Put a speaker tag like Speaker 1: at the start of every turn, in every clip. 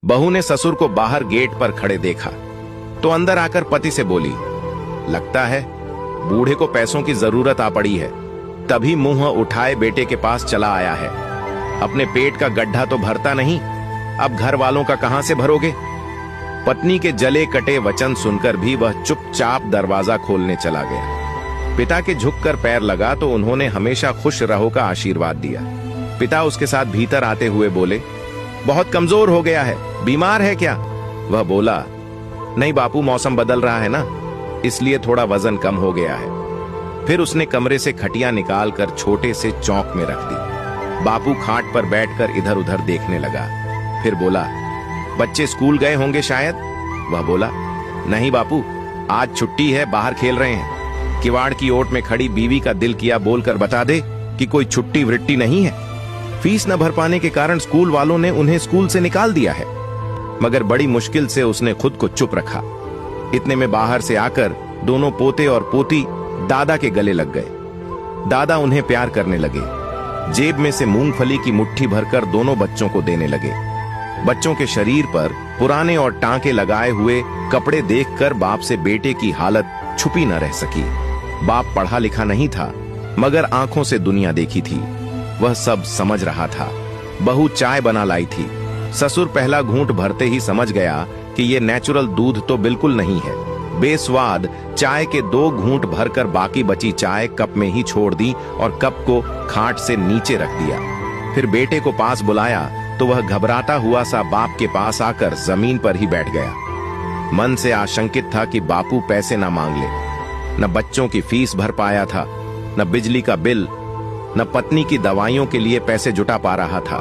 Speaker 1: बहू ने ससुर को बाहर गेट पर खड़े देखा तो अंदर आकर पति से बोली, लगता है बूढ़े को पैसों की जरूरत आ पड़ी है। तभी मुंह उठाए बेटे के पास चला आया है। अपने पेट का गड्ढा तो भरता नहीं, अब घर वालों का कहां से भरोगे। पत्नी के जले कटे वचन सुनकर भी वह चुपचाप दरवाजा खोलने चला गया। पिता के झुककर पैर लगा तो उन्होंने हमेशा खुश रहो का आशीर्वाद दिया। पिता उसके साथ भीतर आते हुए बोले, बहुत कमजोर हो गया है, बीमार है क्या? वह बोला, नहीं बापू, मौसम बदल रहा है ना, इसलिए थोड़ा वजन कम हो गया है। फिर उसने कमरे से खटिया निकालकर छोटे से चौक में रख दी। बापू खाट पर बैठकर इधर उधर देखने लगा। फिर बोला, बच्चे स्कूल गए होंगे शायद? वह बोला, नहीं बापू, आज छुट्टी है, बाहर खेल रहे हैं। किवाड़ की ओट में खड़ी बीवी का दिल किया बोलकर बता दे कि कोई छुट्टी वृट्टी नहीं है। फीस न भर पाने के कारण स्कूल वालों ने उन्हें स्कूल से निकाल दिया है। मगर बड़ी मुश्किल से उसने खुद को चुप रखा। इतने में बाहर से आकर दोनों पोते और पोती दादा के गले लग गए। दादा उन्हें प्यार करने लगे। जेब में से मूंगफली की मुट्ठी भरकर दोनों बच्चों को देने लगे। बच्चों के शरीर पर पुराने और टांके लगाए हुए कपड़े देखकर बाप से बेटे की हालत छुपी न रह सकी। बाप पढ़ा लिखा नहीं था, मगर आंखों से दुनिया देखी थी। वह सब समझ रहा था। बहू चाय बना लाई थी। ससुर पहला घूंट भरते ही समझ गया कि ये नेचुरल दूध तो बिल्कुल नहीं है। बेस्वाद चाय के 2 घूंट भरकर बाकी बची चाय कप में ही छोड़ दी और कप को खाट से नीचे रख दिया। फिर बेटे को पास बुलाया तो वह घबराता हुआ सा बाप के पास आकर जमीन पर ही बैठ गया। मन से आशंकित था कि बापू पैसे ना मांग ले। न बच्चों की फीस भर पाया था, न बिजली का बिल, न पत्नी की दवाइयों के लिए पैसे जुटा पा रहा था।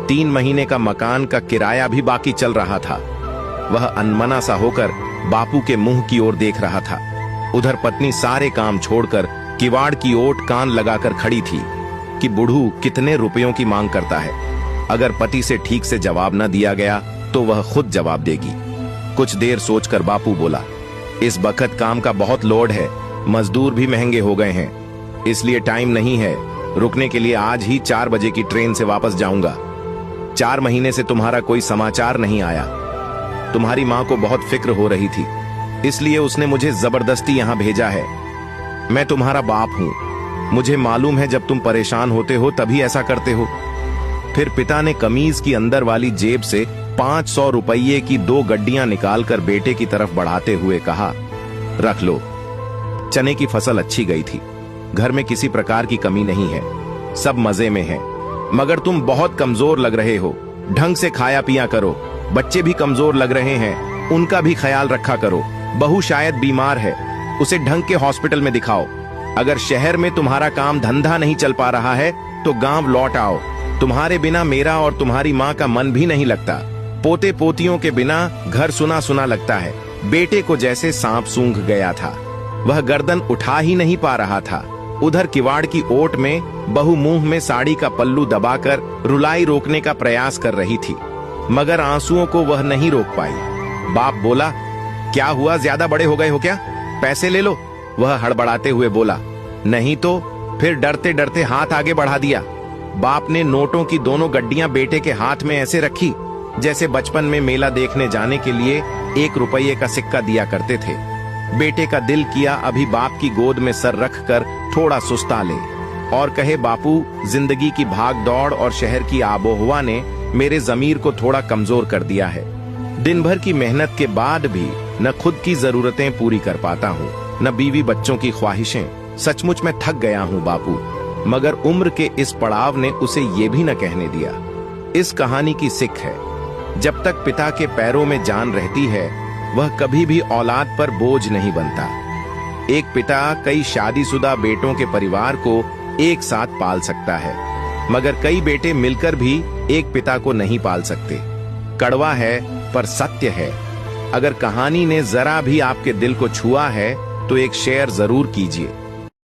Speaker 1: 3 महीने का मकान का किराया भी बाकी चल रहा था। वह अनमना सा होकर बापू के मुंह की ओर देख रहा था। उधर पत्नी सारे काम छोड़कर किवाड़ की ओट कान लगाकर खड़ी थी कि बुढ़ू कितने रुपयों की मांग करता है। अगर पति से ठीक से जवाब न दिया गया तो वह खुद जवाब देगी। कुछ देर सोचकर बापू बोला, इस बखत काम का बहुत लोड है, मजदूर भी महंगे हो गए हैं, इसलिए टाइम नहीं है। रुकने के लिए आज ही 4 बजे की ट्रेन से वापस जाऊंगा। 4 महीने से तुम्हारा कोई समाचार नहीं आया। तुम्हारी मां को बहुत फिक्र हो रही थी, इसलिए उसने मुझे जबरदस्ती यहां भेजा है। मैं तुम्हारा बाप हूं, मुझे मालूम है जब तुम परेशान होते हो तभी ऐसा करते हो। फिर पिता ने कमीज की अंदर वाली जेब से 500 रुपये की 2 गड्डियां निकालकर बेटे की तरफ बढ़ाते हुए कहा, रख लो। चने की फसल अच्छी गई थी, घर में किसी प्रकार की कमी नहीं है, सब मजे में है। मगर तुम बहुत कमजोर लग रहे हो, ढंग से खाया पिया करो। बच्चे भी कमजोर लग रहे हैं, उनका भी ख्याल रखा करो। बहू शायद बीमार है, उसे ढंग के हॉस्पिटल में दिखाओ। अगर शहर में तुम्हारा काम धंधा नहीं चल पा रहा है तो गांव लौट आओ। तुम्हारे बिना मेरा और तुम्हारी माँ का मन भी नहीं लगता। पोते पोतियों के बिना घर सुना सुना लगता है। बेटे को जैसे सांप सूंघ गया था, वह गर्दन उठा ही नहीं पा रहा था। उधर किवाड़ की ओट में बहू मुंह में साड़ी का पल्लू दबाकर रुलाई रोकने का प्रयास कर रही थी, मगर आंसुओं को वह नहीं रोक पाई। बाप बोला, क्या हुआ, ज्यादा बड़े हो गए हो क्या? पैसे ले लो। वह हड़बड़ाते हुए बोला, नहीं तो। फिर डरते डरते हाथ आगे बढ़ा दिया। बाप ने नोटों की 2 गड्डियां बेटे के हाथ में ऐसे रखी जैसे बचपन में मेला देखने जाने के लिए 1 रुपये का सिक्का दिया करते थे। बेटे का दिल किया अभी बाप की गोद में सर रखकर थोड़ा सुस्ता ले और कहे, बापू, जिंदगी की भाग दौड़ और शहर की आबोहवा ने मेरे जमीर को थोड़ा कमजोर कर दिया है। दिन भर की मेहनत के बाद भी न खुद की जरूरतें पूरी कर पाता हूँ, न बीवी बच्चों की ख्वाहिशें। सचमुच मैं थक गया हूँ बापू। मगर उम्र के इस पड़ाव ने उसे ये भी न कहने दिया। इस कहानी की सिख है, जब तक पिता के पैरों में जान रहती है वह कभी भी औलाद पर बोझ नहीं बनता। एक पिता कई शादीशुदा बेटों के परिवार को एक साथ पाल सकता है, मगर कई बेटे मिलकर भी एक पिता को नहीं पाल सकते। कड़वा है पर सत्य है। अगर कहानी ने जरा भी आपके दिल को छुआ है तो एक शेयर जरूर कीजिए।